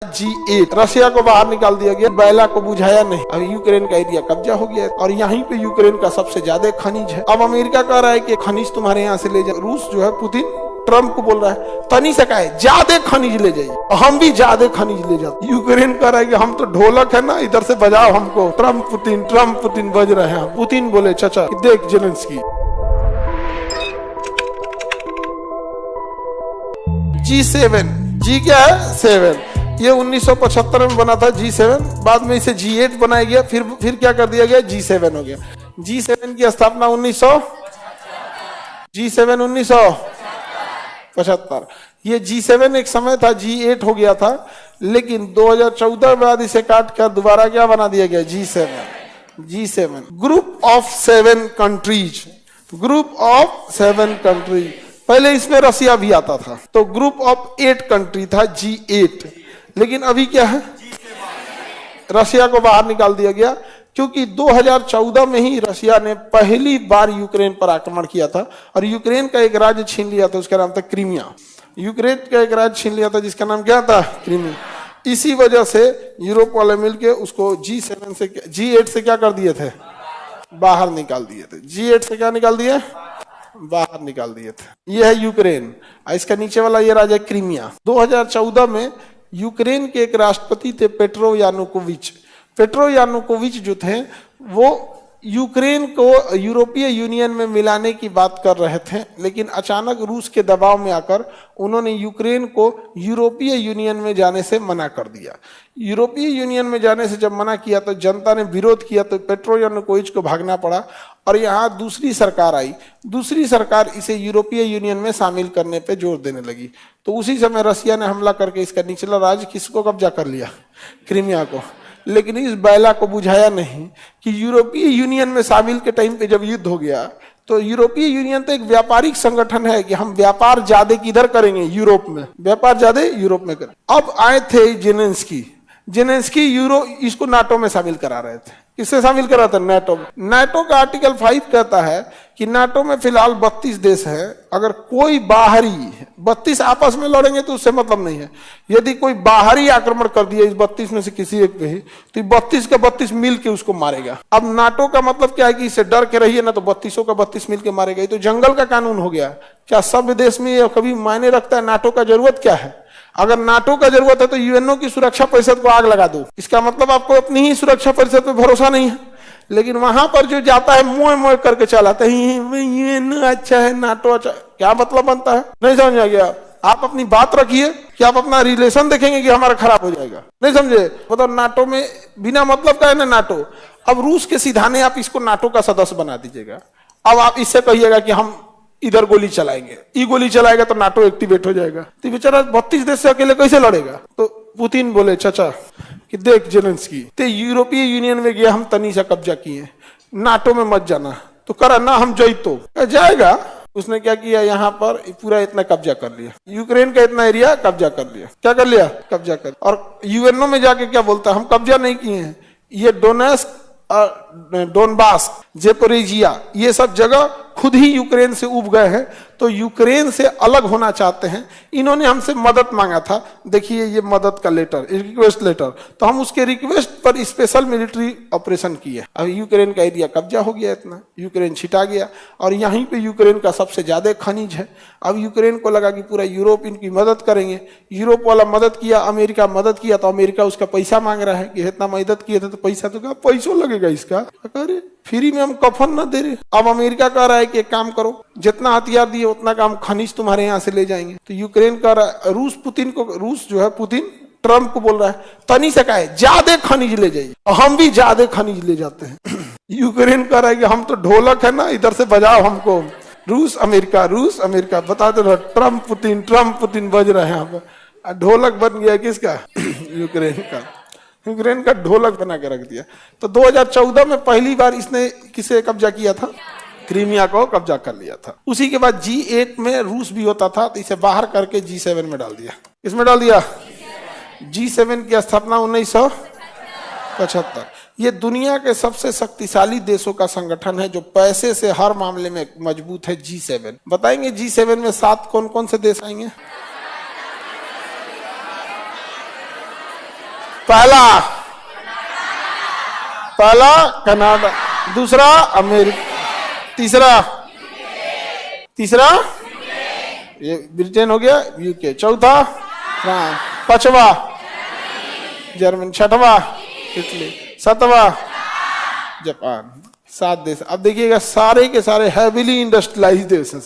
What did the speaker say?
G8 Russia को बाहर निकाल दिया गया, बेला को बुझाया नहीं। अब यूक्रेन का एरिया कब्जा हो गया और यहीं पे यूक्रेन का सबसे ज्यादा खनिज है। अब अमेरिका कह रहा है कि खनिज तुम्हारे यहाँ से ले जाए। रूस जो है पुतिन ट्रम्प को बोल रहा है तनी से कहे ज्यादा खनिज ले जाइए, हम भी ज्यादा खनिज ले जाते। यूक्रेन कह रहा है कि हम तो ढोलक है ना, इधर से बजाओ हमको। ट्रम्प पुतिन बज रहे हैं। पुतिन बोले चाचा देख जेलेंस्की G7, G क्या है 7, ये 1975 में बना था G7, बाद में इसे G8 बनाया गया, फिर क्या कर दिया गया G7 हो गया। G7 की स्थापना 1975। ये G7 एक समय था, G8 हो गया था, लेकिन 2014 बाद इसे काट कर दोबारा क्या बना दिया गया G7। ग्रुप ऑफ 7 कंट्रीज, पहले इसमें रसिया भी आता था, तो ग्रुप ऑफ 8 कंट्री था G8, लेकिन अभी क्या है रसिया को बाहर निकाल दिया गया, क्योंकि 2014 में ही रसिया ने पहली बार यूक्रेन पर आक्रमण किया था और यूक्रेन का एक राज्य छीन लिया था, उसका नाम था क्रीमिया। यूक्रेन का एक राज्य छीन लिया था जिसका नाम क्या था क्रीमिया। इसी वजह से यूरोप वाले मिलके उसको G8 से क्या कर दिए थे, बाहर निकाल दिए थे। G8 से क्या निकाल दिए, बाहर निकाल दिए थे। ये है यूक्रेन, इसका नीचे वाला ये राज्य क्रीमिया। 2014 में यूक्रेन के एक राष्ट्रपति थे पेट्रो यानुकोविच जो थे वो यूक्रेन को यूरोपीय यूनियन में मिलाने की बात कर रहे थे, लेकिन अचानक रूस के दबाव में आकर उन्होंने यूक्रेन को यूरोपीय यूनियन में जाने से मना कर दिया। यूरोपीय यूनियन में जाने से जब मना किया तो जनता ने विरोध किया, तो पेट्रो यानुकोविच को भागना पड़ा और यहाँ दूसरी सरकार आई। दूसरी सरकार इसे यूरोपीय यूनियन में शामिल करने पे जोर देने लगी, तो उसी समय रसिया ने हमला करके इसका निचला राज्य किसको कब्जा कर लिया, क्रीमिया को। लेकिन इस बैला को बुझाया नहीं कि यूरोपीय यूनियन में शामिल के टाइम पे जब युद्ध हो गया, तो यूरोपीय यूनियन तो एक व्यापारिक संगठन है कि हम व्यापार ज्यादा किधर करेंगे, यूरोप में, व्यापार ज्यादा यूरोप में करें। अब आए थे जेलेंस्की इसको नाटो में शामिल करा रहे थे। किससे शामिल करा था, नाटो का आर्टिकल 5 कहता है कि नाटो में फिलहाल 32 देश है, अगर कोई बाहरी 32 आपस में लड़ेंगे तो उससे मतलब नहीं है, यदि कोई बाहरी आक्रमण कर दिया इस 32 में से किसी एक पे ही, तो 32 का 32 मिल के उसको मारेगा। अब नाटो का मतलब क्या है कि इससे डर के रहिए ना, तो 32 का 32 मिल के मारेगा। ये तो जंगल का कानून हो गया। क्या सब देश में ये कभी मायने रखता है नाटो का जरूरत क्या है? अगर नाटो का जरूरत है तो यूएनओ की सुरक्षा परिषद को आग लगा दो, इसका मतलब आपको अपनी ही सुरक्षा परिषद पे भरोसा नहीं है। लेकिन वहां पर जो जाता है मोए करके चलाता है, यूएनओ अच्छा है, नाटो अच्छा, क्या मतलब बनता है? नहीं समझ आ गया? आप अपनी बात रखिए कि आप अपना रिलेशन देखेंगे कि हमारा खराब हो जाएगा, नहीं समझे? मतलब नाटो में बिना मतलब का है ना नाटो। अब रूस के सिधाने आप इसको नाटो का सदस्य बना दीजिएगा। अब आप इससे कहिएगा कि हम इधर गोली चलाएंगे, ई गोली चलाएगा तो नाटो एक्टिवेट हो जाएगा, तो बेचारा 32 देश से अकेले कैसे लड़ेगा? तो पुतिन बोले चाचा कि देख जेलेंस्की ते यूरोपीय यूनियन में गया, हम तनी सा कब्जा किए, नाटो में मत जाना, तो करा ना हम जइतो जाएगा। उसने क्या किया, यहाँ पर पूरा इतना कब्जा कर लिया, यूक्रेन का इतना एरिया कब्जा कर लिया। क्या कर लिया? कब्जा कर। और यूएनओ में जाके क्या बोलता है, हम कब्जा नहीं किए हैं, ये डोनबास, जेपोरेजिया, ये सब जगह खुद ही यूक्रेन से उब गए हैं, तो यूक्रेन से अलग होना चाहते हैं। इन्होंने हमसे मदद मांगा था, देखिए ये मदद का लेटर, रिक्वेस्ट लेटर, तो हम उसके रिक्वेस्ट पर स्पेशल मिलिट्री ऑपरेशन किए। अब यूक्रेन का एरिया कब्जा हो गया, इतना यूक्रेन छिटा गया और यहीं पे यूक्रेन का सबसे ज्यादा खनिज है। अब यूक्रेन को लगा कि पूरा यूरोप इनकी मदद करेंगे, यूरोप वाला मदद किया, अमेरिका मदद किया, तो अमेरिका उसका पैसा मांग रहा है कि इतना मदद किए थे तो पैसा, तो क्या पैसों लगेगा इसका, अरे फ्री में हम कफन न दे रहे। अब अमेरिका कह रहा है कि एक काम करो, जितना हथियार दिए उतना काम खनिज तुम्हारे यहाँ से ले जाएंगे। तो यूक्रेन कह रहा है, रूस जो है पुतिन ट्रम्प को बोल रहा है तनी से कहे ज्यादा खनिज ले जाइए, हम भी ज्यादा खनिज ले जाते हैं। यूक्रेन कह रहा है कि हम तो ढोलक है ना, इधर से बजाओ हमको। रूस अमेरिका बता दो, ट्रम्प पुतिन बज रहे हैं यहाँ पर। ढोलक बन गया किसका? यूक्रेन का ढोलक बना के रख दिया। तो 2014 में पहली बार इसने किसे कब्जा किया था, क्रीमिया को कब्जा कर लिया था। उसी के बाद G8 में रूस भी होता था, तो इसे बाहर करके G7 में डाल दिया। इसमें डाल दिया, G7 की स्थापना 1975। ये दुनिया के सबसे शक्तिशाली देशों का संगठन है जो पैसे से हर मामले में मजबूत है। G7 बताएंगे, G7 में 7 कौन कौन से देश आएंगे? पहला कनाडा, दूसरा अमेरिका, तीसरा ये ब्रिटेन हो गया, यूके, चौथा फ्रांस, पांचवा जर्मनी, छठवा इटली, सातवां जापान। 7 देश। अब देखिएगा सारे के सारे हैविली इंडस्ट्रियलाइज्ड देश हैं।